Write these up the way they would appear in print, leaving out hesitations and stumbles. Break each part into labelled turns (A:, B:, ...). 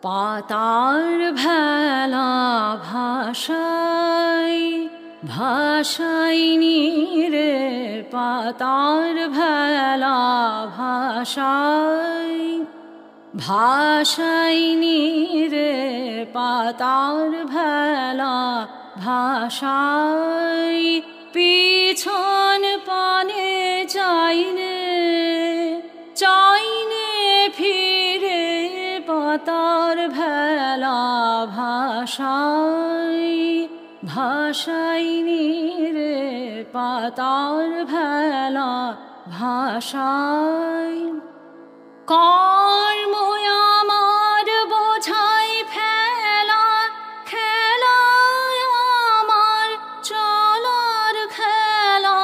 A: পাতার ভেলা ভাষাই ভাষাইনি রে, পাতার ভেলা ভাষাই ভাষাইনি রে, পাতার ভেলা ভাষাই পিছন পানে চাইনে চাইনে ফিরে, পাতার ভেলা ভাষাই ভাষাইনি রে, পাতার ভেলা ভাষাই কর্ম আমার বোঝাই ফেলা, খেলা আমার চলার খেলা,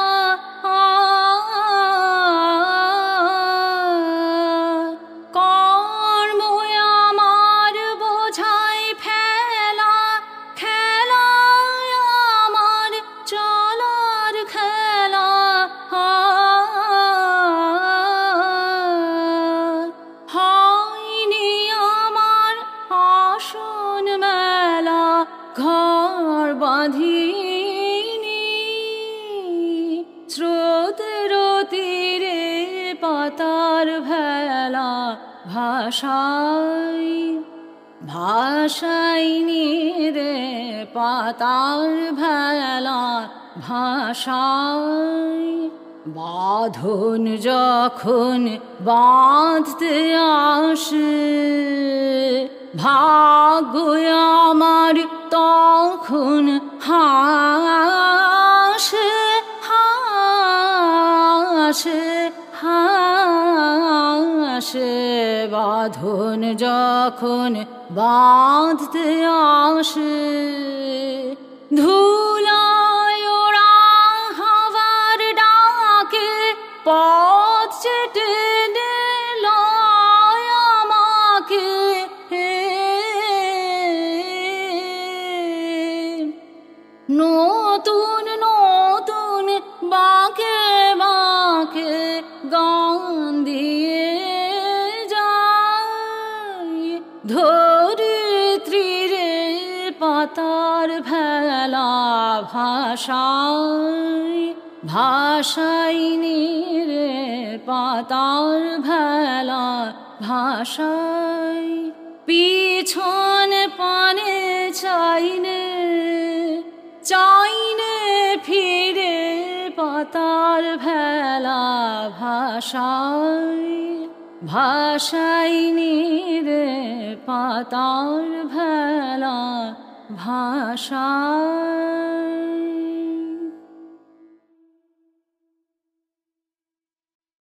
A: কর্ম আমার বোঝাই ফেলা, খেলা আমার চলার খেলা, হয়নি আমার আসন মেলা, ঘর বাঁধিনি স্রোতের তীরে, পাতার ভেলা ভাষাই ভাষাইনি রে, পাতার ভেলা ভাষাই বাঁধন যখন বাঁধতে আসে, ভাগ্য আমার তখন হাসে হাসে হাসে, বাঁধন যখন বাঁধতে আসে, ধুলায় ওরা হাওয়ার ডাকে পথ চেটে নিল আমাকে, নতুন নতুন বাঁকে বাঁকে গান দিয়ে যায়, ধরিত্রীরে পাতার ভেলা ভাষাই ভাষাইনি রে, পাতার ভেলা ভাষাই পিছন পানে চাইনে চাইনে ফিরে, পাতার ভেলা ভাষাই ভাষাইনি রে, পাতার ভেলা ভাষাই।